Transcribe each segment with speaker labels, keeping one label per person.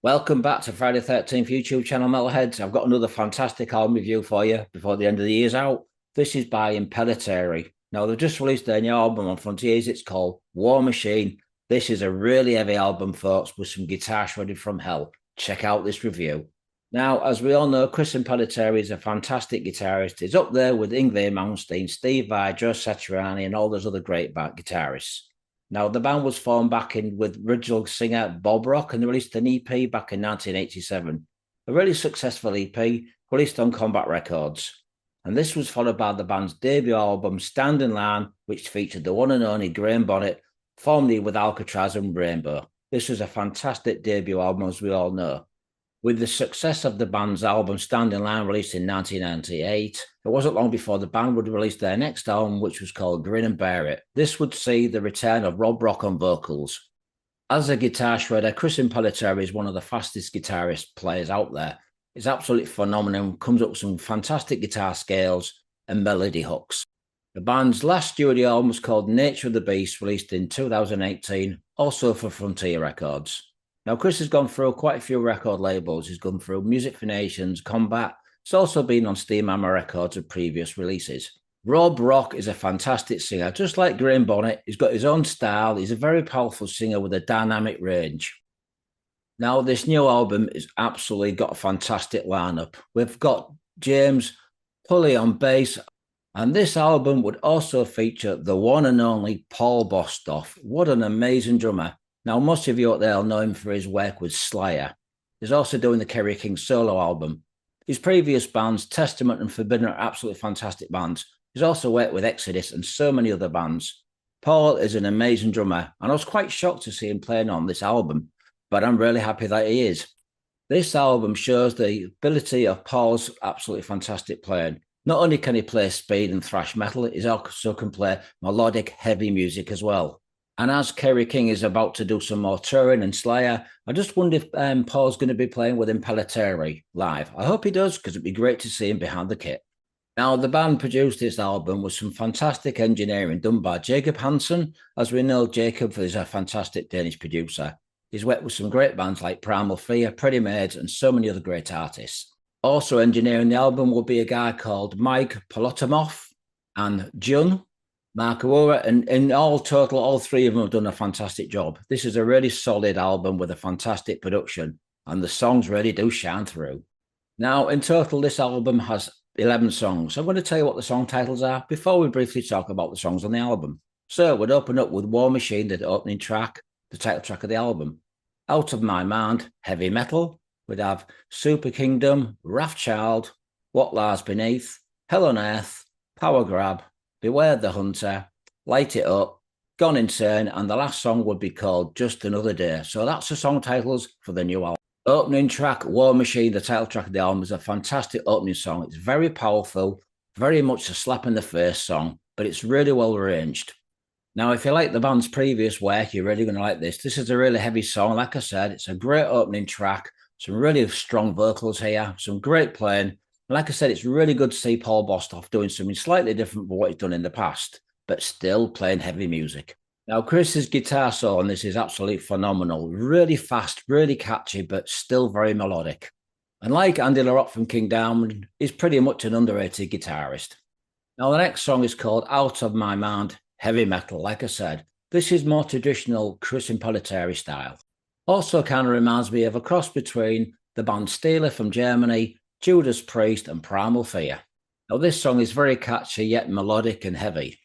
Speaker 1: Welcome back to Friday 13th YouTube channel, Metalheads. I've got another fantastic album review for you before the end of the year's out. This is by Impellitteri. Now, they've just released their new album on Frontiers. It's called War Machine. This is a really heavy album, folks, with some guitar shredded from hell. Check out this review. Now, as we all know, Chris Impellitteri is a fantastic guitarist. He's up there with Yngwie Malmsteen, Steve Vai, Joe Satriani, and all those other great guitarists. Now, the band was formed back in with original singer Bob Rock, and they released an EP back in 1987. A really successful EP released on Combat Records. And this was followed by the band's debut album, Stand in Line, which featured the one and only Graham Bonnet, formerly with Alcatraz and Rainbow. This was a fantastic debut album, as we all know. With the success of the band's album Stand in Line, released in 1998, it wasn't long before the band would release their next album, which was called Grin and Bear It. This would see the return of Rob Rock on vocals. As a guitar shredder, Chris Impellitteri is one of the fastest guitarist players out there. It's absolutely phenomenal, comes up with some fantastic guitar scales and melody hooks. The band's last studio album was called Nature of the Beast, released in 2018, also for Frontier Records. Now, Chris has gone through quite a few record labels. He's gone through Music for Nations, Combat. He's also been on Steam Hammer Records of previous releases. Rob Rock is a fantastic singer. Just like Graham Bonnet, he's got his own style. He's a very powerful singer with a dynamic range. Now, this new album has absolutely got a fantastic lineup. We've got James Pulli on bass, and this album would also feature the one and only Paul Bostaph. What an amazing drummer. Now, most of you out there will know him for his work with Slayer. He's also doing the Kerry King solo album. His previous bands, Testament and Forbidden, are absolutely fantastic bands. He's also worked with Exodus and so many other bands. Paul is an amazing drummer, and I was quite shocked to see him playing on this album, but I'm really happy that he is. This album shows the ability of Paul's absolutely fantastic playing. Not only can he play speed and thrash metal, he also can play melodic, heavy music as well. And as Kerry King is about to do some more touring and Slayer, I just wonder if Paul's going to be playing with Impellitteri live. I hope he does, because it'd be great to see him behind the kit. Now, the band produced this album with some fantastic engineering done by Jacob Hansen. As we know, Jacob is a fantastic Danish producer. He's worked with some great bands like Primal Fear, Pretty Maids, and so many other great artists. Also engineering the album will be a guy called Mike Polotomov and Jun Mark Aurora, and in all total, all three of them have done a fantastic job. This is a really solid album with a fantastic production, and the songs really do shine through. Now, in total, this album has 11 songs. I'm going to tell you what the song titles are before we briefly talk about the songs on the album. So, we'd open up with War Machine, the opening track, the title track of the album. Out of My Mind, heavy metal. We'd have Super Kingdom, Wrathchild, What Lies Beneath, Hell on Earth, Power Grab, Beware the Hunter, Light It Up, Gone Insane, and the last song would be called Just Another Day. So that's the song titles for the new album. Opening track, War Machine, the title track of the album, is a fantastic opening song. It's very powerful, very much a slap in the face song, but it's really well arranged. Now, if you like the band's previous work, you're really going to like this. This is a really heavy song. Like I said, it's a great opening track, some really strong vocals here, some great playing. Like I said, it's really good to see Paul Bostaph doing something slightly different from what he's done in the past, but still playing heavy music. Now, Chris's guitar solo on this is absolutely phenomenal. Really fast, really catchy, but still very melodic. And like Andy LaRocque from King Diamond, he's pretty much an underrated guitarist. Now, the next song is called Out of My Mind, heavy metal. Like I said, this is more traditional Chris Impellitteri style. Also kind of reminds me of a cross between the band Steeler from Germany, Judas Priest, and Primal Fear. Now, this song is very catchy, yet melodic and heavy.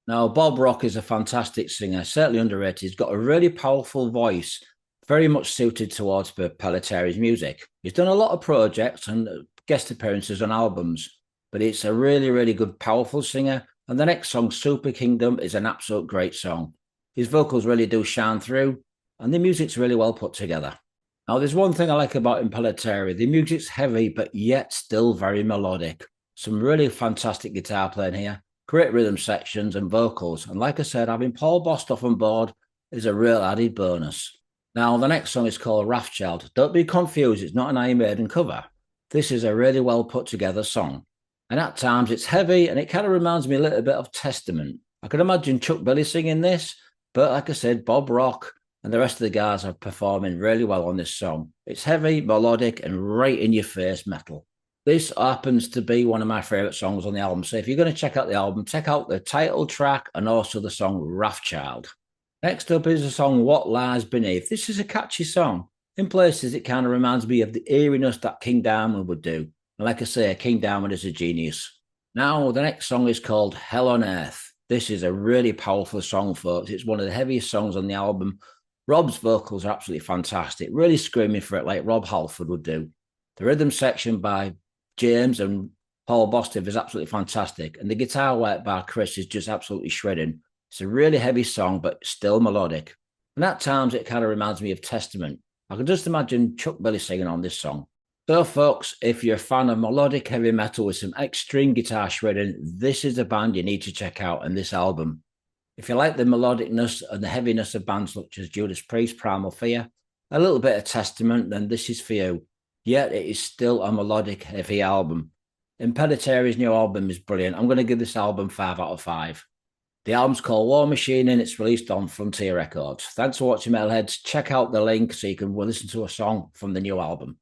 Speaker 1: Now, Bob Rock is a fantastic singer, certainly underrated. He's got a really powerful voice, very much suited towards Impellitteri's music. He's done a lot of projects and guest appearances on albums, but it's a really, really good, powerful singer. And the next song, Super Kingdom, is an absolute great song. His vocals really do shine through, and the music's really well put together. Now, there's one thing I like about Impellitteri. The music's heavy, but yet still very melodic. Some really fantastic guitar playing here, great rhythm sections and vocals. And like I said, having Paul Bostaph on board is a real added bonus. Now, the next song is called Wrathchild. Don't be confused, it's not an Iron Maiden cover. This is a really well put together song. And at times it's heavy, and it kind of reminds me a little bit of Testament. I could imagine Chuck Billy singing this, but like I said, Bob Rock and the rest of the guys are performing really well on this song. It's heavy, melodic, and right in your face metal. This happens to be one of my favourite songs on the album. So if you're going to check out the album, check out the title track and also the song Wrathchild. Next up is the song What Lies Beneath. This is a catchy song. In places, it kind of reminds me of the eeriness that King Diamond would do. And like I say, King Diamond is a genius. Now, the next song is called Hell on Earth. This is a really powerful song, folks. It's one of the heaviest songs on the album. Rob's vocals are absolutely fantastic, really screaming for it like Rob Halford would do. The rhythm section by James and Paul Bostaph is absolutely fantastic, and the guitar work by Chris is just absolutely shredding. It's a really heavy song, but still melodic. And at times, it kind of reminds me of Testament. I can just imagine Chuck Billy singing on this song. So, folks, if you're a fan of melodic heavy metal with some extreme guitar shredding, this is the band you need to check out in this album. If you like the melodicness and the heaviness of bands such as Judas Priest, Primal Fear, a little bit of Testament, then this is for you. Yet it is still a melodic, heavy album. Impellitteri's new album is brilliant. I'm going to give this album 5 out of 5. The album's called War Machine and it's released on Frontier Records. Thanks for watching, Metalheads. Check out the link so you can listen to a song from the new album.